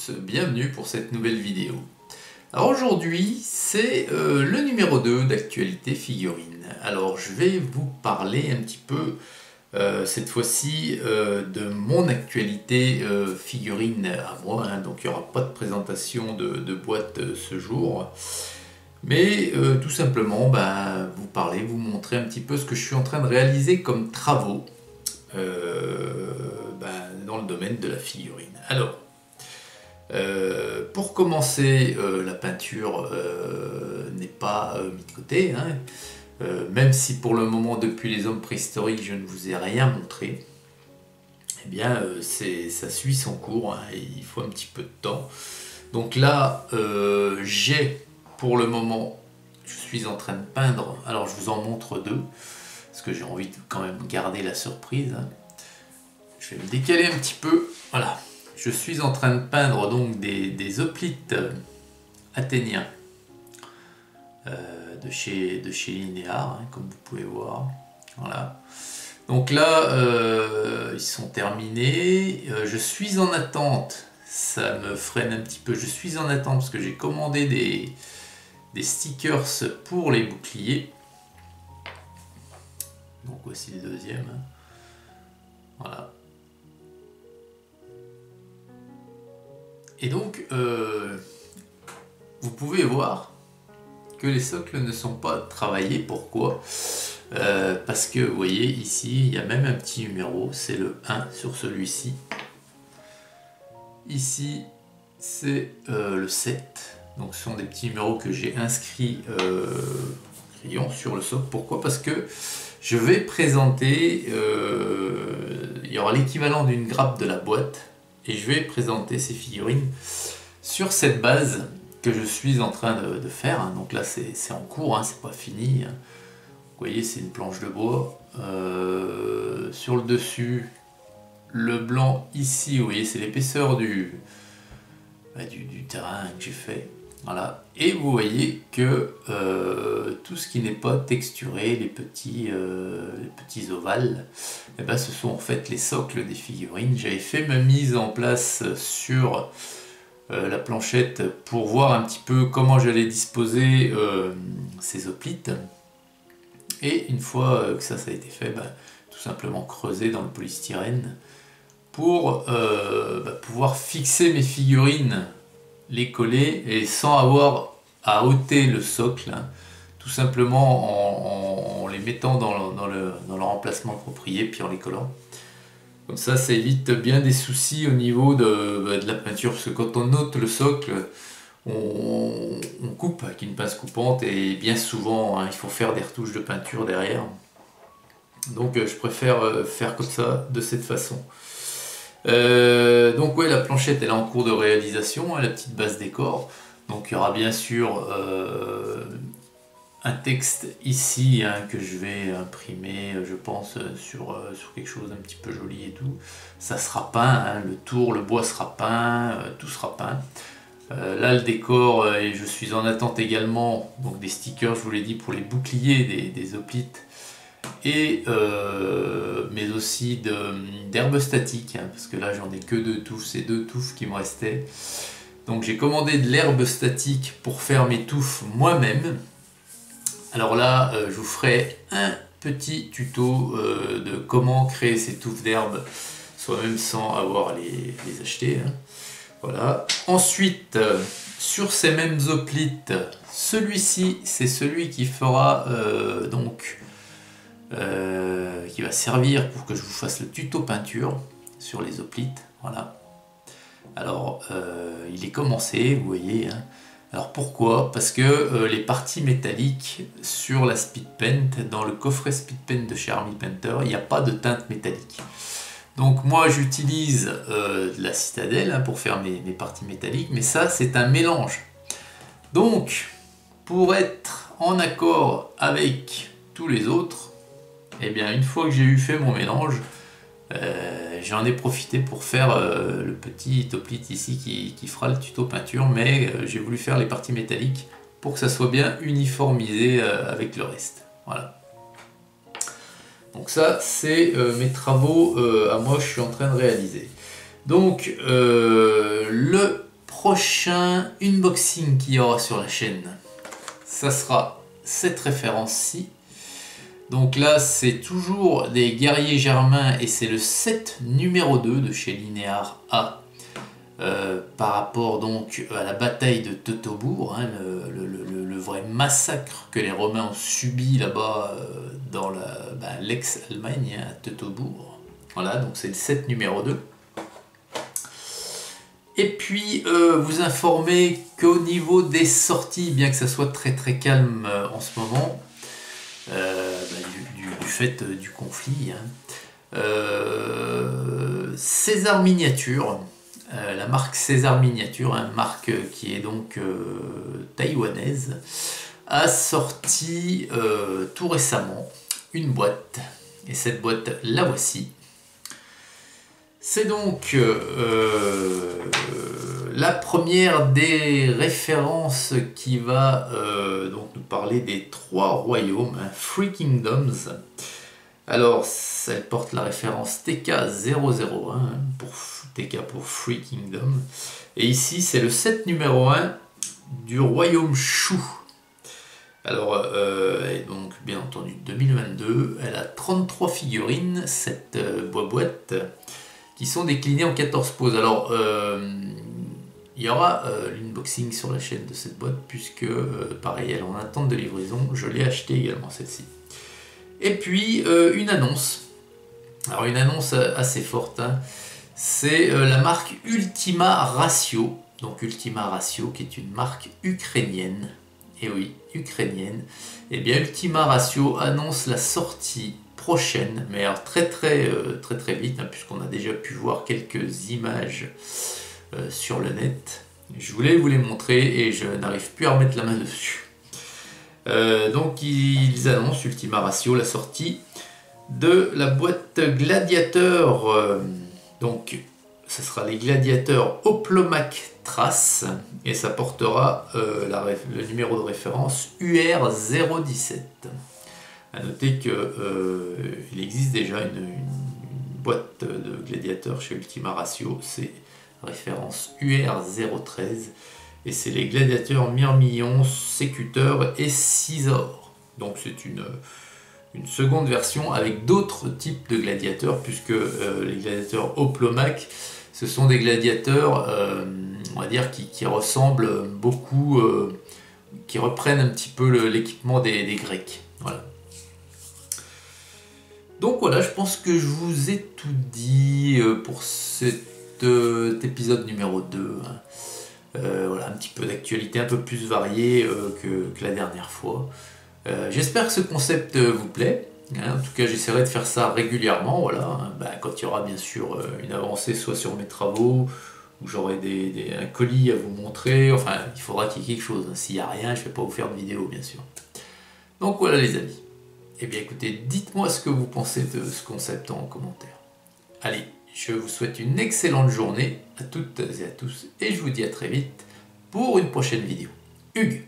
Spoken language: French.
tous, bienvenue pour cette nouvelle vidéo. Alors aujourd'hui, c'est le numéro 2 d'actualité figurine. Alors je vais vous parler un petit peu, cette fois-ci, de mon actualité figurine à moi. Donc il n'y aura pas de présentation de boîte ce jour. Mais tout simplement, vous parler, vous montrer un petit peu ce que je suis en train de réaliser comme travaux dans le domaine de la figurine. Alors, pour commencer, la peinture n'est pas mise de côté, hein. Même si pour le moment, depuis les hommes préhistoriques, je ne vous ai rien montré, eh bien, ça suit son cours, hein, et il faut un petit peu de temps. Donc là, pour le moment, je suis en train de peindre. Alors, je vous en montre deux, parce que j'ai envie de quand même garder la surprise, hein. Je vais me décaler un petit peu. Voilà. Je suis en train de peindre donc des hoplites athéniens de chez Linéar, hein, comme vous pouvez voir. Voilà. Donc là, ils sont terminés. Je suis en attente. Ça me freine un petit peu. Je suis en attente parce que j'ai commandé des stickers pour les boucliers. Donc voici le deuxième. Voilà. Et donc, vous pouvez voir que les socles ne sont pas travaillés. Pourquoi ? Parce que, vous voyez, ici, il y a même un petit numéro, c'est le 1 sur celui-ci. Ici, c'est le 7. Donc, ce sont des petits numéros que j'ai inscrits crayon sur le socle. Pourquoi ? Parce que je vais présenter, il y aura l'équivalent d'une grappe de la boîte. Et je vais présenter ces figurines sur cette base que je suis en train de faire. Donc là, c'est en cours, hein, c'est pas fini. Vous voyez, c'est une planche de bois. Sur le dessus, le blanc ici, vous voyez, c'est l'épaisseur du terrain que j'ai fait. Voilà. Et vous voyez que tout ce qui n'est pas texturé, les petits ovales, ce sont en fait les socles des figurines. J'avais fait ma mise en place sur la planchette pour voir un petit peu comment j'allais disposer ces hoplites. Et une fois que ça a été fait, tout simplement creuser dans le polystyrène pour pouvoir fixer mes figurines, les coller et sans avoir à ôter le socle, hein, tout simplement en les mettant dans leur emplacement approprié puis en les collant. Comme ça évite bien des soucis au niveau de la peinture, parce que quand on ôte le socle, on coupe avec une pince coupante et bien souvent, hein, il faut faire des retouches de peinture derrière. Donc je préfère faire comme ça, de cette façon. Donc ouais, la planchette elle est en cours de réalisation, hein, la petite base décor. Donc il y aura bien sûr un texte ici, hein, que je vais imprimer, je pense, sur quelque chose un petit peu joli et tout. Ça sera peint, hein, le tour, le bois sera peint, tout sera peint. Là le décor, et je suis en attente également donc des stickers, je vous l'ai dit, pour les boucliers des hoplites. Et mais aussi d'herbes statiques, hein, parce que là j'en ai que 2 touffes, c'est 2 touffes qui me restaient. Donc j'ai commandé de l'herbe statique pour faire mes touffes moi-même. Alors là, je vous ferai un petit tuto de comment créer ces touffes d'herbe soi-même sans avoir à les acheter, hein. Voilà. Ensuite, sur ces mêmes hoplites, celui-ci, c'est celui qui fera qui va servir pour que je vous fasse le tuto peinture sur les hoplites. Voilà. Alors, il est commencé, vous voyez, hein. Alors pourquoi ? Parce que les parties métalliques sur la Speed Paint, dans le coffret Speed Paint de chez Army Painter, il n'y a pas de teinte métallique. Donc moi j'utilise de la citadelle, hein, pour faire mes parties métalliques, mais ça c'est un mélange. Donc pour être en accord avec tous les autres, et bien une fois que j'ai eu fait mon mélange, j'en ai profité pour faire le petit hoplite ici qui fera le tuto peinture, mais j'ai voulu faire les parties métalliques pour que ça soit bien uniformisé avec le reste. Voilà. Donc ça, c'est mes travaux à moi, je suis en train de réaliser. Donc le prochain unboxing qu'il y aura sur la chaîne, ça sera cette référence-ci. Donc là, c'est toujours des guerriers germains et c'est le set numéro 2 de chez Linear A. Par rapport donc à la bataille de Teutobourg, hein, le vrai massacre que les Romains ont subi là-bas dans l'ex-Allemagne, hein, à Teutobourg. Voilà, donc c'est le set numéro 2. Et puis vous informer qu'au niveau des sorties, bien que ça soit très très calme en ce moment, du fait du conflit, hein, César Miniature, la marque César Miniature, une marque qui est donc taïwanaise, a sorti tout récemment une boîte. Et cette boîte, la voici. C'est donc la première des références qui va donc nous parler des 3 royaumes, hein, Three Kingdoms. Alors, elle porte la référence TK001, hein, pour TK pour Three Kingdoms. Et ici, c'est le set numéro 1 du royaume Shu. Alors, et donc, bien entendu, 2022, elle a 33 figurines, cette boîte, qui sont déclinées en 14 poses. Alors, il y aura l'unboxing sur la chaîne de cette boîte, puisque, pareil, elle est en attente de livraison. Je l'ai acheté également, celle-ci. Et puis, une annonce. Alors, une annonce assez forte, hein. C'est la marque Ultima Ratio. Donc, Ultima Ratio, qui est une marque ukrainienne. Et oui, ukrainienne. Et bien, Ultima Ratio annonce la sortie prochaine, mais alors très vite, hein, puisqu'on a déjà pu voir quelques images sur le net. Je voulais vous les montrer et je n'arrive plus à remettre la main dessus. Donc ils annoncent Ultima Ratio la sortie de la boîte Gladiateur. Donc ce sera les Gladiateurs Oplomac Trace et ça portera le numéro de référence UR017. A noter qu'il existe déjà une boîte de gladiateurs chez Ultima Ratio, c'est référence UR013 et c'est les gladiateurs Myrmillon, Sécuteur et Cisor. Donc c'est une seconde version avec d'autres types de gladiateurs, puisque les gladiateurs Oplomac, ce sont des gladiateurs, on va dire, qui ressemblent beaucoup, qui reprennent un petit peu l'équipement des Grecs. Voilà. Donc voilà, je pense que je vous ai tout dit pour cet épisode numéro 2. Hein. Voilà, un petit peu d'actualité un peu plus variée que la dernière fois. J'espère que ce concept vous plaît. Hein. En tout cas, j'essaierai de faire ça régulièrement. Voilà, hein. Quand il y aura bien sûr une avancée, soit sur mes travaux, ou j'aurai un colis à vous montrer. Enfin, il faudra qu'il y ait quelque chose. Hein. S'il n'y a rien, je ne vais pas vous faire de vidéo, bien sûr. Donc voilà les amis. Eh bien écoutez, dites-moi ce que vous pensez de ce concept en commentaire. Allez, je vous souhaite une excellente journée à toutes et à tous et je vous dis à très vite pour une prochaine vidéo. Hugues.